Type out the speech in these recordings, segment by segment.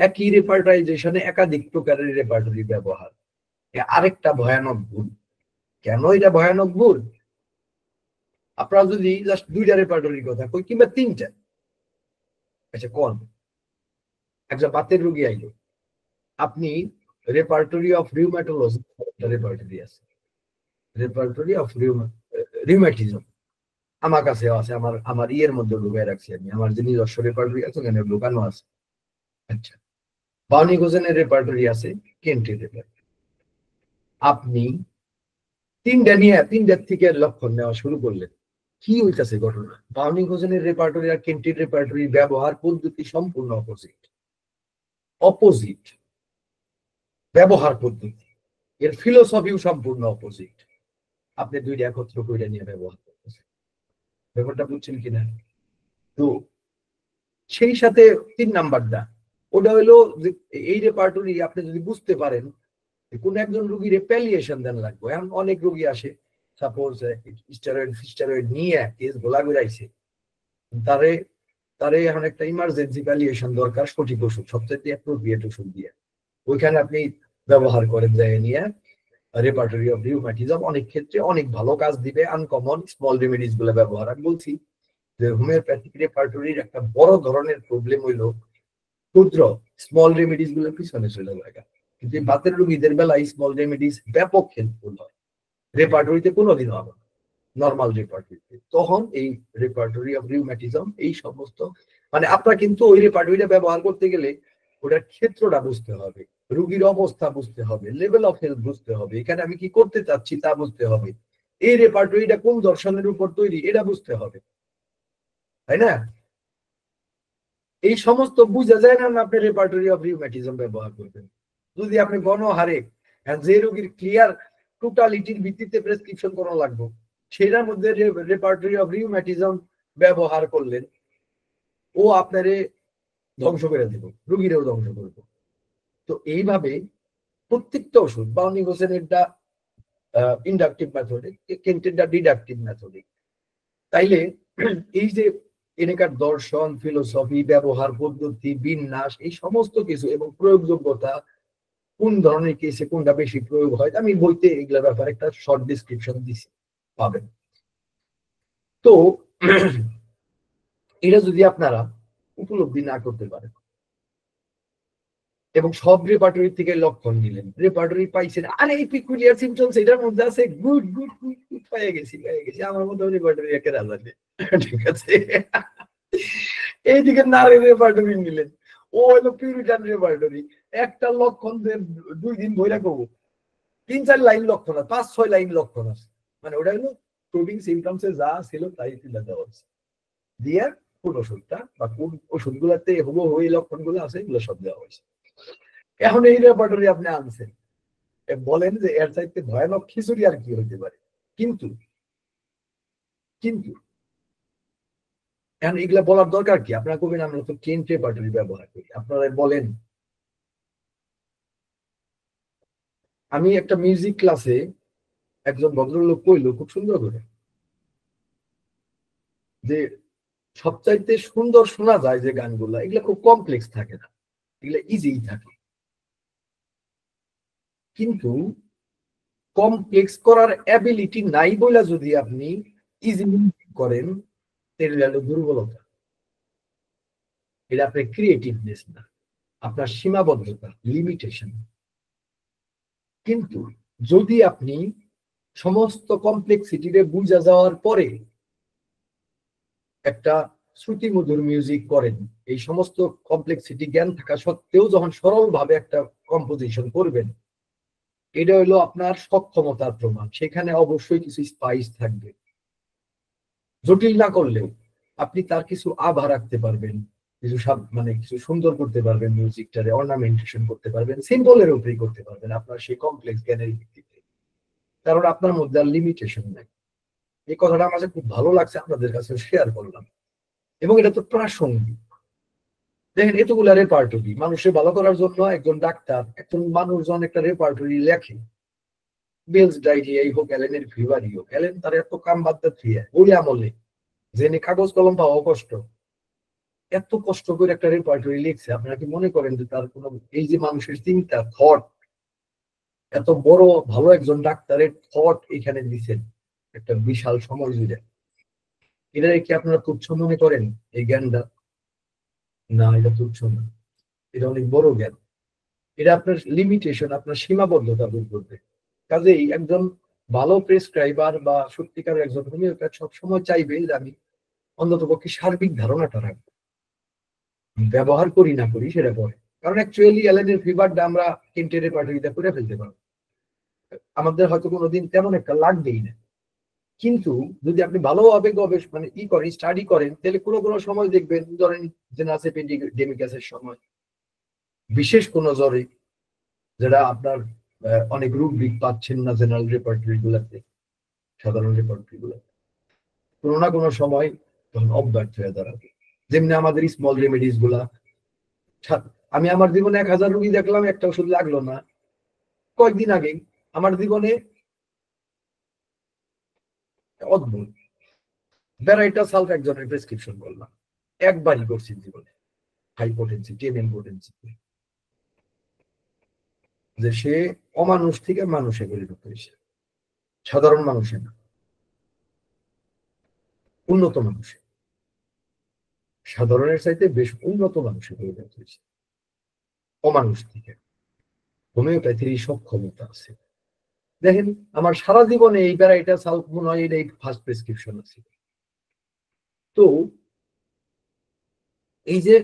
একই রেপার্টাইজেশনে একাধিক প্রকারের রেপার্টরি ব্যবহার আরেকটা ভয়ানক ভুল। কেন এটা ভয়ানক ভুল? আপনারা যদি জাস্ট 2টা রেপার্টরির কথা কই কিংবা 3টা, আচ্ছা কোন একজন বাতের রোগী আইলো, আপনি রেপার্টরি অফ রিউমাটোলজি একটা রেপার্টরি আছে, রেপার্টরি অফ রিউমাটিজম আমার কাছে আছে, আমার ইয়ের মধ্যে ঢুকায় রাখছি আমি, আমার যে নিজস্ব রেপার্টরি আছে ওখানে ঢুকানো আছে। আচ্ছা, বাউনি গোজেনের রেপার্টরি আছে, কেন্টের রেপার্টরি। আপনি 3টার থেকে লক্ষণ নেওয়া শুরু করলেন, কি হইতেছে ঘটনা? বাউনি গোজেনের রেপার্টরি আর কেন্টের রেপার্টরি ব্যবহার পদ্ধতি সম্পূর্ণ অপোজিট। অপোজিট ব্যবহার পদ্ধতি, এর ফিলোসফিও সম্পূর্ণ অপোজিট। আপনি 2টা একত্র করে নিয়ে ব্যবহার করতেছেন, ব্যাপারটা বুঝছেন কিনা? তো সেই সাথে 3 নাম্বারটা ওটা হলো যে এই রেপার্টরি আপনি যদি বুঝতে পারেন কোন একজন রোগীর প্যালিয়েশন দেন লাগবে। এখন অনেক রোগী আসে, সাপোজ স্টেরয়েড নিয়ে কেস গোলা ঘুরাইছে, তারে তারে এখন একটা ইমার্জেন্সি প্যালিয়েশন দরকার, সঠিক ওষুধ, সবচেয়ে অ্যাপ্রোপ্রিয়েট ওষুধ দিয়ে ওইখানে আপনি ব্যবহার করেন যায় নিয়ে রেপার্টরি অফ রিউমাটিজম। অনেক ক্ষেত্রে অনেক ভালো কাজ দিবে, আনকমন স্মল রেমেডিস গুলো ব্যবহার। আমি বলছি যে হোমিওপ্যাথিক রেপার্টরির একটা বড় ধরনের প্রবলেম হইলো ক্ষুদ্র স্মল রেমেডিস গুলো পিছনে চলে যায়, কিন্তু বাতের রোগীদের বেলায় স্মল রেমেডিস ব্যাপক হেল্পফুল হয়, রেপার্টরিতে কোনোদিন হবে না, নর্মাল রেপার্টরিতে। তখন এই রেপার্টরি অফ রিউমাটিজম এই সমস্ত মানে আপনার কিন্তু ওই রেপার্টরিটা ব্যবহার করতে গেলে ওটার ক্ষেত্রটা বুঝতে হবে, রোগীর অবস্থা বুঝতে হবে, লেভেল অফ হেলথ বুঝতে হবে, এখানে আমি কি করতে চাচ্ছি তা বুঝতে হবে, এই রেপার্টরিটা কোন দর্শনের উপর তৈরি এটা বুঝতে হবে, তাই না? এই সমস্ত বুঝা যায় না আপনি রেপার্টরি অফ রিউমাটিজম ব্যবহার করবেন। যদি আপনি গণহারে যে রোগীর ক্লিয়ার টোটালিটির ভিত্তিতে প্রেসক্রিপশন করা লাগবে সেটার মধ্যে রেপার্টরি অফ রিউমাটিজম ব্যবহার করলেন, ও আপনারে ধ্বংস করে দেব, রোগীরাও ধ্বংস করবো। তো এইভাবে প্রত্যেকটা ওষুধ, বাউনি হোসেনেরটা ইন্ডাকটিভ মেথডিক, কেন্টেরটা ডিডাকটিভ মেথডিক। তাইলে এই যে এনেকার দর্শন, ফিলোসফি, ব্যবহার পদ্ধতি, বিন্যাস, এই সমস্ত কিছু এবং প্রয়োগযোগ্যতা, কোন ধরনের কেসে কোনটা বেশি প্রয়োগ হয়, আমি বইতে এগুলোর ব্যাপারে একটা শর্ট ডিসক্রিপশন দিছি, পাবেন। তো এটা যদি আপনারা উপলব্ধি না করতে পারেন এবং সব রেপার্টরি থেকে লক্ষণ নিলেন, রেপার্টরি পাইছেন, আরে এই পিকুলিয়ার সিম্পটমস এটার মধ্যে আছে, গুড গুড গুড গুড পেয়ে গেছি আমার মধ্যে রেপার্টরি একে রাজানে, ঠিক আছে। এইদিকে নারী রেপার্টরি নিলেন, ও হলো পিউরিটান রেপার্টরি, একটা লক্ষণ 2 দিন ধরে করবো, 3-4 লাইন লক্ষণ আছে, 5-6 লাইন লক্ষণ আছে, মানে ওটা হলো প্রোটিন সিমটমসে যা ছিল তাই তুলে দেওয়া হচ্ছে, দিয়ে কোন ওষুধটা বা কোন ওষুধগুলোতে হুবহু এই লক্ষণগুলো আছে এগুলো সব দেওয়া হয়েছে। এখন এই রেপার্টরি আপনি আনছেন, বলেন যে এর চাইতে ভয়ানক খিচুড়ি আর কি হইতে পারে? কিন্তু কিন্তু এখন এগুলা বলার দরকার কি? আপনারা কবেন আমরা তো কেন্ট রেপার্টরি ব্যবহার করি, আপনারা বলেন। আমি একটা মিউজিক ক্লাসে একজন ভদ্রলোক কইলো খুব সুন্দর করে যে সবচাইতে সুন্দর শোনা যায় যে গানগুলা, এগুলা খুব কমপ্লেক্স থাকে না, এগুলা ইজি থাকে, কিন্তু কমপ্লেক্স করার অ্যাবিলিটি নাই বলে যদি আপনি ইজি করেন তাহলে হলো দুর্বলতা, এটা আপনার ক্রিয়েটিভনেস না, আপনার সীমাবদ্ধতা, লিমিটেশন। কিন্তু যদি আপনি সমস্ত কমপ্লেক্সিটিরে বুঝা যাওয়ার পরে একটা শ্রুতিমধুর মিউজিক করেন, এই সমস্ত কমপ্লেক্সিটি জ্ঞান থাকা সত্ত্বেও যখন সরল ভাবে একটা কম্পোজিশন করবেন, এটা হলো আপনার সক্ষমতার প্রমাণ। সেখানে অবশ্যই কিছু স্পাইস থাকবে, জটিল না করলেও আপনি তার কিছু আভা রাখতে পারবেন, কিছু মানে কিছু সুন্দর করতে পারবেন, মিউজিকটারে অর্নামেন্টেশন করতে পারবেন, সিম্বলের উপরেই করতে পারবেন আপনার সেই কমপ্লেক্স জ্ঞানের ভিত্তিতে, কারণ আপনার মধ্যে আর লিমিটেশন নাই। এই কথাটা আমার খুব ভালো লাগছে, আপনাদের কাছে শেয়ার করলাম, এবং এটা তো প্রাসঙ্গিক। দেখেন এতগুলা রেপার্টরি মানুষের ভালো করার জন্য একজন ডাক্তার, একজন মানুষজন একটা রেপার্টরি লেখে, বেলস ডায়রিয়াই হোক, অ্যালেনের ফিভারই হোক, অ্যালেন তার এত কাম বাদ দিয়ে ওই আমলে জেনে কাগজ কলম পাওয়া কষ্ট, এত কষ্ট করে একটা রেপার্টরি লিখছে, আপনারা কি মনে করেন যে তার কোনো, এই যে মানুষের চিন্তা, থট, এত বড় ভালো একজন ডাক্তারের থট এখানে দিচ্ছেন একটা বিশাল সময় জুড়ে, এটা কি আপনারা তুচ্ছ মনে করেন এই জ্ঞানটা? না, এটা তুচ্ছ না, এটা অনেক বড় জ্ঞান। এটা আপনার লিমিটেশন, আপনার সীমাবদ্ধতা দূর করবে। কাজেই একজন ভালো প্রেসক্রাইবার বা সত্যিকার একজন হোমিওপ্যাথ সবসময় চাইবে যে আমি অন্তত পক্ষে সার্বিক ধারণাটা রাখবো, ব্যবহার করি না করি সেটা পরে। কারণ অ্যাকচুয়ালি অ্যালার্জির ফিভারটা আমরা কেন্টের রেপার্টরিতে করে ফেলতে পারবো, আমাদের হয়তো কোনোদিন তেমন একটা লাগবেই না। কিন্তু যদি আপনি ভালোভাবে মানে করেন, স্টাডি করেন, তাহলে কোনো কোনো সময় দেখবেন, ধরেন জেনাস এপিডেমিকাসের সময়, বিশেষ কোনো জ্বরে, যেটা আপনার অনেক রোগী পাচ্ছেন না জেনারেল রেপার্টরি গুলাতে, সাধারণ রেপার্টরি গুলাতে, কোনো না কোনো সময় তখন অব্যর্থ হয়ে দাঁড়াবে। যেমনি আমাদের স্মল রেমেডিস গুলা, আমি আমার জীবনে 1000 রোগী দেখলাম, একটা ওষুধ লাগলো না। কয়েকদিন আগে আমার জীবনে অদ্ভুত ব্যারাইটাসালফ একজনের প্রেসক্রিপশন করলাম, একবারই করছি জীবনে, হাইপোটেন্সি, 10 পোটেন্সি, যে সে অমানুষ থেকে মানুষে পরিণত হয়েছে, সাধারণ মানুষে না, উন্নত মানুষে, সাধারণের চাইতে বেশ উন্নত মানুষে পরিণত হয়েছে, অমানুষ থেকে। হোমিওপ্যাথির এই সক্ষমতা আছে। দেখেন, আমার সারা জীবনে এই ব্যারাইটাসালফ মনে হয় এই ফার্স্ট প্রেসক্রিপশন আছে। তো এই যে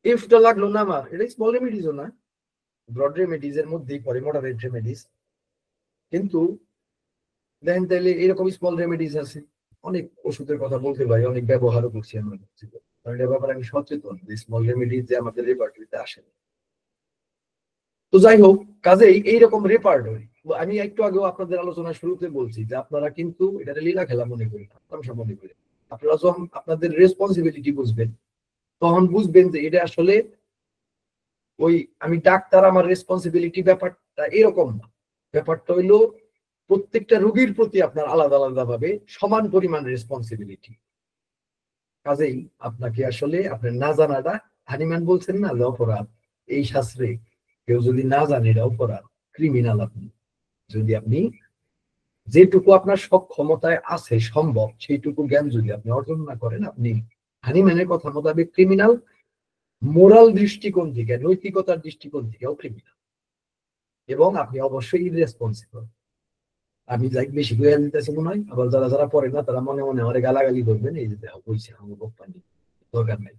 ইফটা লাগলো না আমার, এটা স্মল রেমেডিজও না, ব্রড রেমেডিজ এর মধ্যেই পড়ে, মডারেট রেমেডিজ। কিন্তু দেখেন, তাহলে এরকম স্মল রেমেডিজ আছে, অনেক ওষুধের কথা বলতে পারি, অনেক ব্যবহারও করছি আমরা, কারণ এটার ব্যাপারে আমি সচেতন যে স্মল রেমেডিজ যে আমাদের রেপার্টরিতে আসে। তো যাই হোক, কাজেই এইরকম রেপার্টরি, আমি একটু আগেও আপনাদের আলোচনার শুরুতে বলছি যে আপনারা কিন্তু এটা লীলা খেলা মনে করেন, তামাশা মনে করেন। আপনারা যখন আপনাদের রেসপন্সিবিলিটি বুঝবেন, তখন বুঝবেন যে এটা আসলে ওই আমি ডাক্তার, আমার রেসপন্সিবিলিটি ব্যাপারটা এরকম না। ব্যাপারটা হইলো প্রত্যেকটা রোগীর প্রতি আপনার আলাদা আলাদা ভাবে সমান পরিমাণ রেসপন্সিবিলিটি। কাজেই আপনাকে আসলে আপনার না জানাটা, হানিম্যান বলছেন না যে অপরাধ, এই শাস্ত্রে কেউ যদি না জানে এটা অপরাধ, ক্রিমিনাল আপনি। যদি আপনি যেটুকু আপনার সক্ষমতায় আছে সম্ভব, সেইটুকু জ্ঞান যদি আপনি অর্জন না করেন, আপনি হানিম্যানের কথা মোতাবেক ক্রিমিনাল, মোরাল দৃষ্টিকোণ থেকে, নৈতিকতার দৃষ্টিকোণ থেকেও ক্রিমিনাল, এবং আপনি অবশ্যই ইররেসপন্সিবল। আমি যাই বেশি করে দিতেছি মনে হয়, আবার যারা যারা পড়ে না তারা মনে মনে আমার গালাগালি করবেন, এই যে বলছে আমার বক্তা দরকার নাই।